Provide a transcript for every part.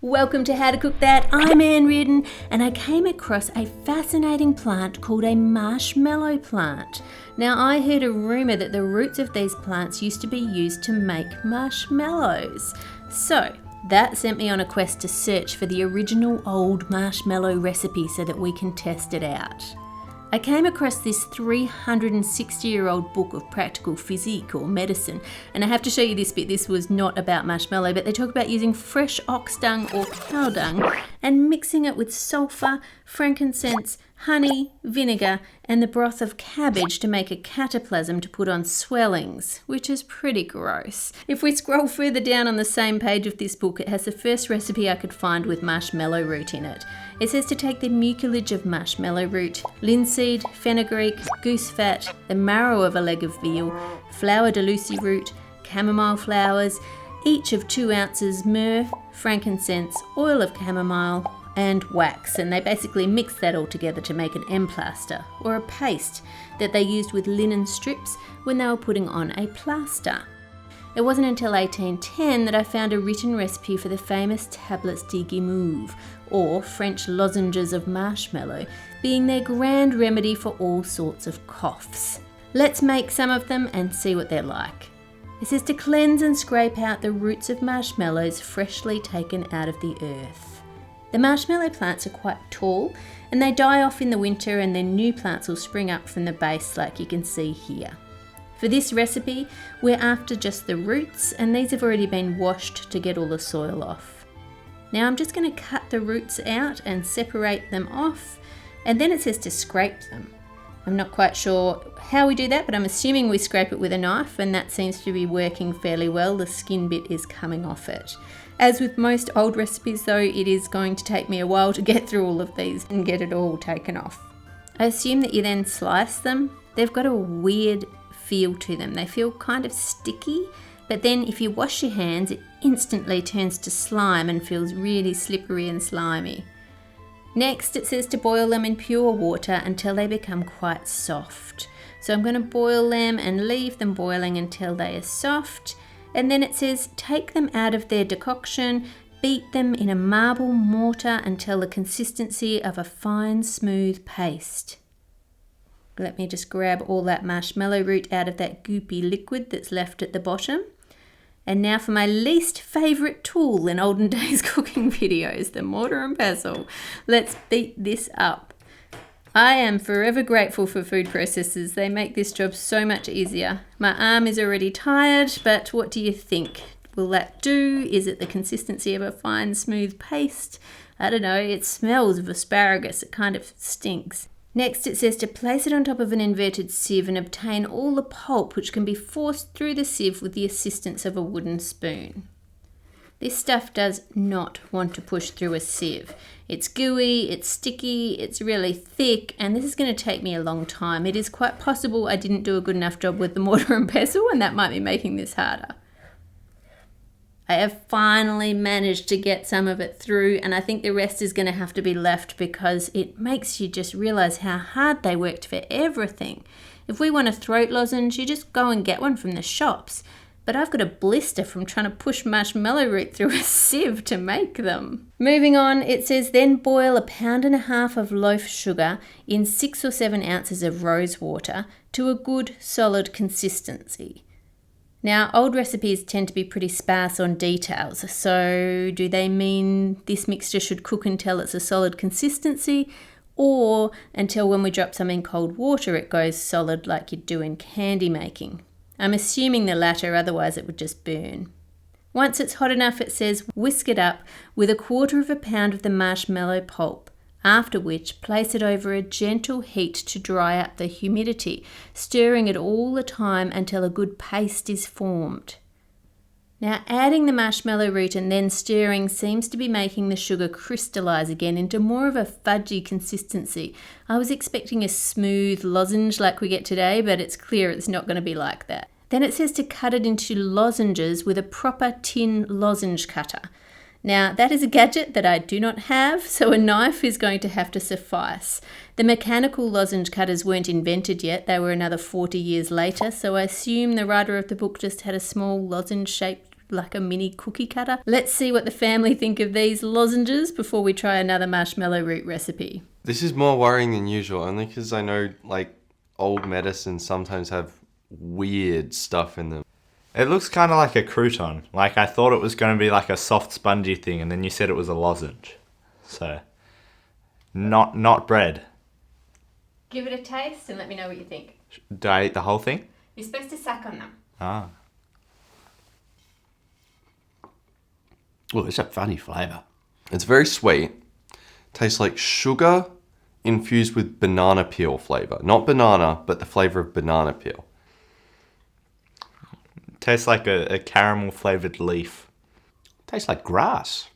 Welcome to How to Cook That. I'm Ann Reardon, and I came across a fascinating plant called a marshmallow plant. Now, I heard a rumour that the roots of these plants used to be used to make marshmallows. So that sent me on a quest to search for the original old marshmallow recipe so that we can test it out. I came across this 360-year-old book of practical physique or medicine, and I have to show you this bit. This was not about marshmallow, but they talk about using fresh ox dung or cow dung and mixing it with sulphur, frankincense, honey, vinegar, and the broth of cabbage to make a cataplasm to put on swellings, which is pretty gross. If we scroll further down on the same page of this book, it has the first recipe I could find with marshmallow root in it. It says to take the mucilage of marshmallow root, linseed, fenugreek, goose fat, the marrow of a leg of veal, flower de lucy root, chamomile flowers, each of 2 ounces myrrh, frankincense, oil of chamomile, and wax, and they basically mixed that all together to make an emplaster, or a paste that they used with linen strips when they were putting on a plaster. It wasn't until 1810 that I found a written recipe for the famous tablets de guimauve, or French lozenges of marshmallow, being their grand remedy for all sorts of coughs. Let's make some of them and see what they're like. It says to cleanse and scrape out the roots of marshmallows freshly taken out of the earth. The marshmallow plants are quite tall and they die off in the winter, and then new plants will spring up from the base like you can see here. For this recipe, we're after just the roots, and these have already been washed to get all the soil off. Now I'm just going to cut the roots out and separate them off, and then it says to scrape them. I'm not quite sure how we do that, but I'm assuming we scrape it with a knife, and that seems to be working fairly well. The skin bit is coming off it. As with most old recipes though, it is going to take me a while to get through all of these and get it all taken off. I assume that you then slice them. They've got a weird feel to them. They feel kind of sticky, but then if you wash your hands, it instantly turns to slime and feels really slippery and slimy. Next, it says to boil them in pure water until they become quite soft. So I'm going to boil them and leave them boiling until they are soft. And then it says take them out of their decoction, beat them in a marble mortar until the consistency of a fine, smooth paste. Let me just grab all that marshmallow root out of that goopy liquid that's left at the bottom. And now for my least favourite tool in olden days cooking videos, the mortar and pestle. Let's beat this up. I am forever grateful for food processors. They make this job so much easier. My arm is already tired, but what do you think? Will that do? Is it the consistency of a fine, smooth paste? I don't know, it smells of asparagus. It kind of stinks. Next, it says to place it on top of an inverted sieve and obtain all the pulp, which can be forced through the sieve with the assistance of a wooden spoon. This stuff does not want to push through a sieve. It's gooey, it's sticky, it's really thick, and this is going to take me a long time. It is quite possible I didn't do a good enough job with the mortar and pestle, and that might be making this harder. I have finally managed to get some of it through, and I think the rest is going to have to be left because it makes you just realise how hard they worked for everything. If we want a throat lozenge, you just go and get one from the shops. But I've got a blister from trying to push marshmallow root through a sieve to make them. Moving on, it says then boil 1.5 pounds of loaf sugar in 6 or 7 ounces of rose water to a good solid consistency. Now, old recipes tend to be pretty sparse on details, so do they mean this mixture should cook until it's a solid consistency, or until when we drop some in cold water it goes solid like you'd do in candy making? I'm assuming the latter, otherwise it would just burn. Once it's hot enough, it says whisk it up with 1/4 pound of the marshmallow pulp, after which place it over a gentle heat to dry up the humidity, stirring it all the time until a good paste is formed. Now, adding the marshmallow root and then stirring seems to be making the sugar crystallise again into more of a fudgy consistency. I was expecting a smooth lozenge like we get today, but it's clear it's not going to be like that. Then it says to cut it into lozenges with a proper tin lozenge cutter. Now, that is a gadget that I do not have, so a knife is going to have to suffice. The mechanical lozenge cutters weren't invented yet. They were another 40 years later, so I assume the writer of the book just had a small lozenge-shaped like a mini cookie cutter. Let's see what the family think of these lozenges before we try another marshmallow root recipe. This is more worrying than usual, only because I know like old medicines sometimes have weird stuff in them. It looks kind of like a crouton. Like I thought it was going to be like a soft spongy thing, and then you said it was a lozenge. So, not bread. Give it a taste and let me know what you think. Do I eat the whole thing? You're supposed to suck on them. Ah. Oh, it's a funny flavour. It's very sweet. Tastes like sugar infused with banana peel flavour. Not banana, but the flavour of banana peel. Tastes like a caramel flavoured leaf. Tastes like grass.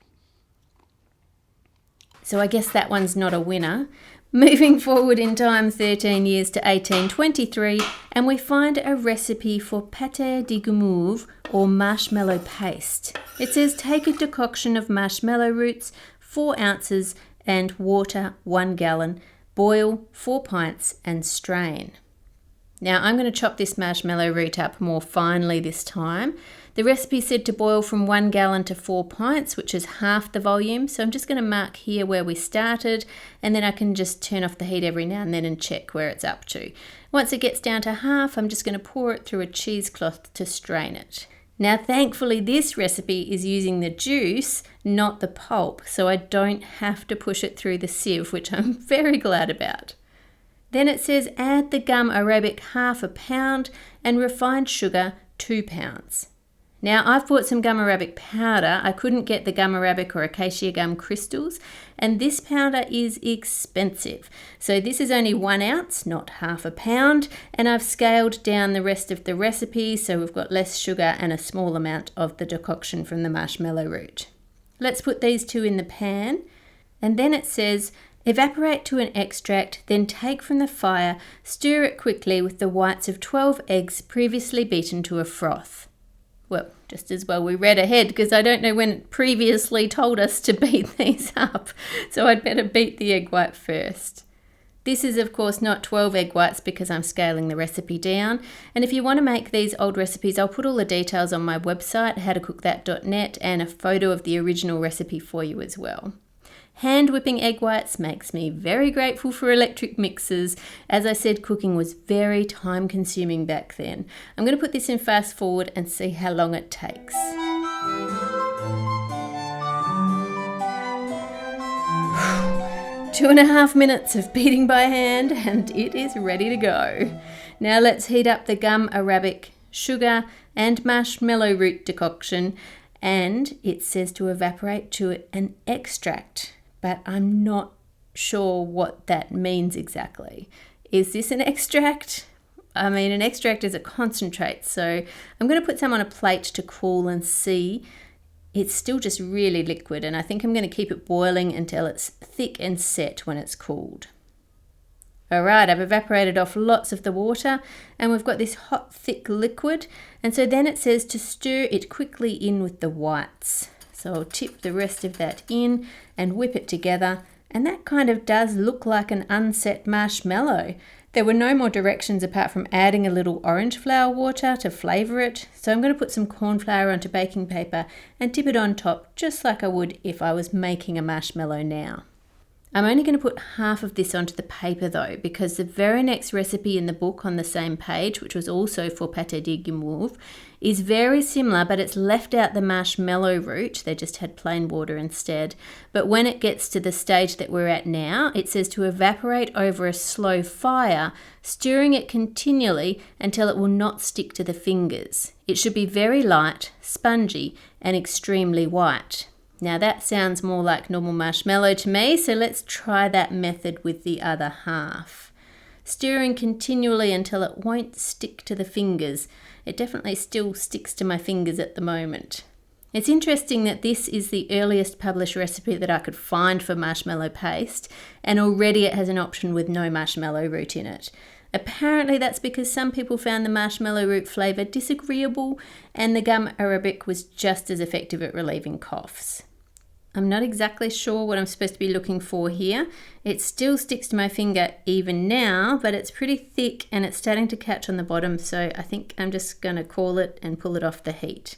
So I guess that one's not a winner. Moving forward in time 13 years to 1823, and we find a recipe for pâté de guimauve, or marshmallow paste. It says take a decoction of marshmallow roots, 4 ounces, and water, 1 gallon. Boil 4 pints and strain. Now I'm going to chop this marshmallow root up more finely this time. The recipe said to boil from 1 gallon to 4 pints, which is half the volume. So I'm just going to mark here where we started, and then I can just turn off the heat every now and then and check where it's up to. Once it gets down to half, I'm just going to pour it through a cheesecloth to strain it. Now, thankfully, this recipe is using the juice, not the pulp, so I don't have to push it through the sieve, which I'm very glad about. Then it says add the gum arabic 1/2 pound and refined sugar 2 pounds. Now I've bought some gum arabic powder. I couldn't get the gum arabic or acacia gum crystals, and this powder is expensive. So this is only 1 ounce, not 1/2 pound, and I've scaled down the rest of the recipe so we've got less sugar and a small amount of the decoction from the marshmallow root. Let's put these 2 in the pan, and then it says evaporate to an extract, then take from the fire, stir it quickly with the whites of 12 eggs previously beaten to a froth. Well, just as well we read ahead because I don't know when it previously told us to beat these up, so I'd better beat the egg white first. This is of course not 12 egg whites because I'm scaling the recipe down, and if you want to make these old recipes I'll put all the details on my website howtocookthat.net and a photo of the original recipe for you as well. Hand whipping egg whites makes me very grateful for electric mixers. As I said, cooking was very time consuming back then. I'm going to put this in fast forward and see how long it takes. Two and a half minutes of beating by hand and it is ready to go. Now let's heat up the gum arabic, sugar and marshmallow root decoction, and it says to evaporate to an extract. But I'm not sure what that means exactly. Is this an extract? I mean, an extract is a concentrate, so I'm going to put some on a plate to cool and see. It's still just really liquid, and I think I'm going to keep it boiling until it's thick and set when it's cooled. Alright, I've evaporated off lots of the water, and we've got this hot, thick liquid, and so then it says to stir it quickly in with the whites. So I'll tip the rest of that in and whip it together, and that kind of does look like an unset marshmallow. There were no more directions apart from adding a little orange flower water to flavour it, so I'm going to put some corn flour onto baking paper and tip it on top just like I would if I was making a marshmallow now. I'm only going to put half of this onto the paper though, because the very next recipe in the book on the same page, which was also for pâté de guimauve, is very similar, but it's left out the marshmallow root. They just had plain water instead. But when it gets to the stage that we're at now, it says to evaporate over a slow fire, stirring it continually until it will not stick to the fingers. It should be very light, spongy, and extremely white. Now that sounds more like normal marshmallow to me, so let's try that method with the other half. Stirring continually until it won't stick to the fingers. It definitely still sticks to my fingers at the moment. It's interesting that this is the earliest published recipe that I could find for marshmallow paste, and already it has an option with no marshmallow root in it. Apparently that's because some people found the marshmallow root flavour disagreeable and the gum arabic was just as effective at relieving coughs. I'm not exactly sure what I'm supposed to be looking for here. It still sticks to my finger even now, but it's pretty thick and it's starting to catch on the bottom, so I think I'm just going to call it and pull it off the heat.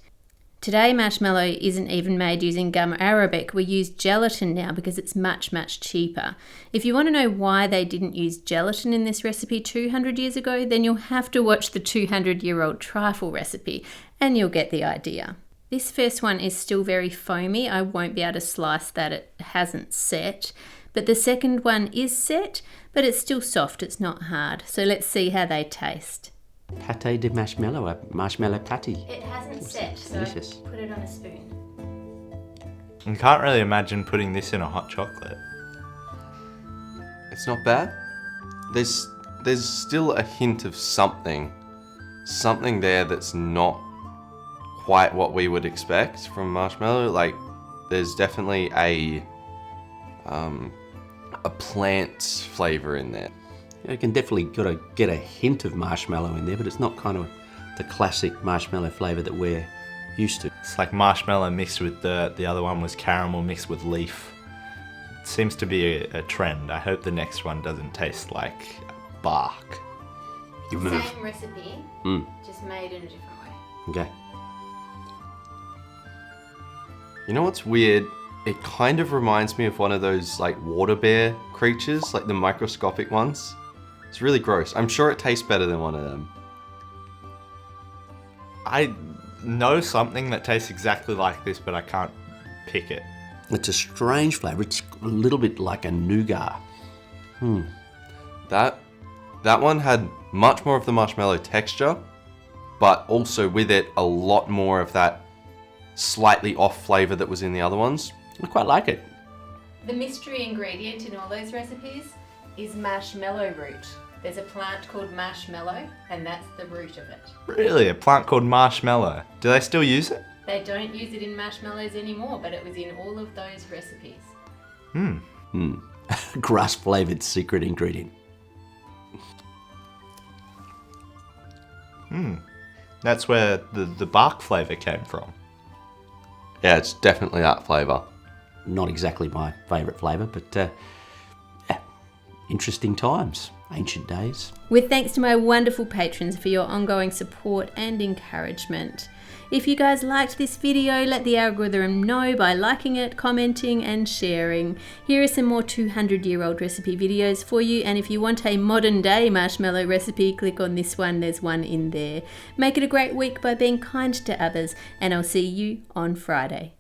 Today, marshmallow isn't even made using gum arabic. We use gelatin now because it's much, much cheaper. If you want to know why they didn't use gelatin in this recipe 200 years ago, then you'll have to watch the 200-year-old trifle recipe and you'll get the idea. This first one is still very foamy. I won't be able to slice that, it hasn't set. But the second one is set, but it's still soft, it's not hard. So let's see how they taste. Pâté de marshmallow, a marshmallow patty. It hasn't set, so delicious. put it on a spoon. I can't really imagine putting this in a hot chocolate. It's not bad. There's still a hint of something there that's not quite what we would expect from marshmallow. Like, there's definitely a plant flavor in there. You can definitely get a hint of marshmallow in there, but it's not kind of the classic marshmallow flavour that we're used to. It's like marshmallow mixed with dirt. The other one was caramel mixed with leaf. It seems to be a trend. I hope the next one doesn't taste like bark. You move. Same recipe, just made in a different way. Okay. You know what's weird? It kind of reminds me of one of those like water bear creatures, like the microscopic ones. It's really gross. I'm sure it tastes better than one of them. I know something that tastes exactly like this, but I can't pick it. It's a strange flavour. It's a little bit like a nougat. That one had much more of the marshmallow texture, but also with it a lot more of that slightly off flavour that was in the other ones. I quite like it. The mystery ingredient in all those recipes is marshmallow root. There's a plant called marshmallow, and that's the root of it. Really? A plant called marshmallow? Do they still use it? They don't use it in marshmallows anymore, but it was in all of those recipes. Grass flavoured secret ingredient. That's where the bark flavour came from. Yeah, it's definitely that flavour. Not exactly my favourite flavour, but interesting times. Ancient days. With thanks to my wonderful patrons for your ongoing support and encouragement. If you guys liked this video, let the algorithm know by liking it, commenting and sharing. Here are some more 200-year-old recipe videos for you, and if you want a modern day marshmallow recipe, click on this one, there's one in there. Make it a great week by being kind to others, and I'll see you on Friday.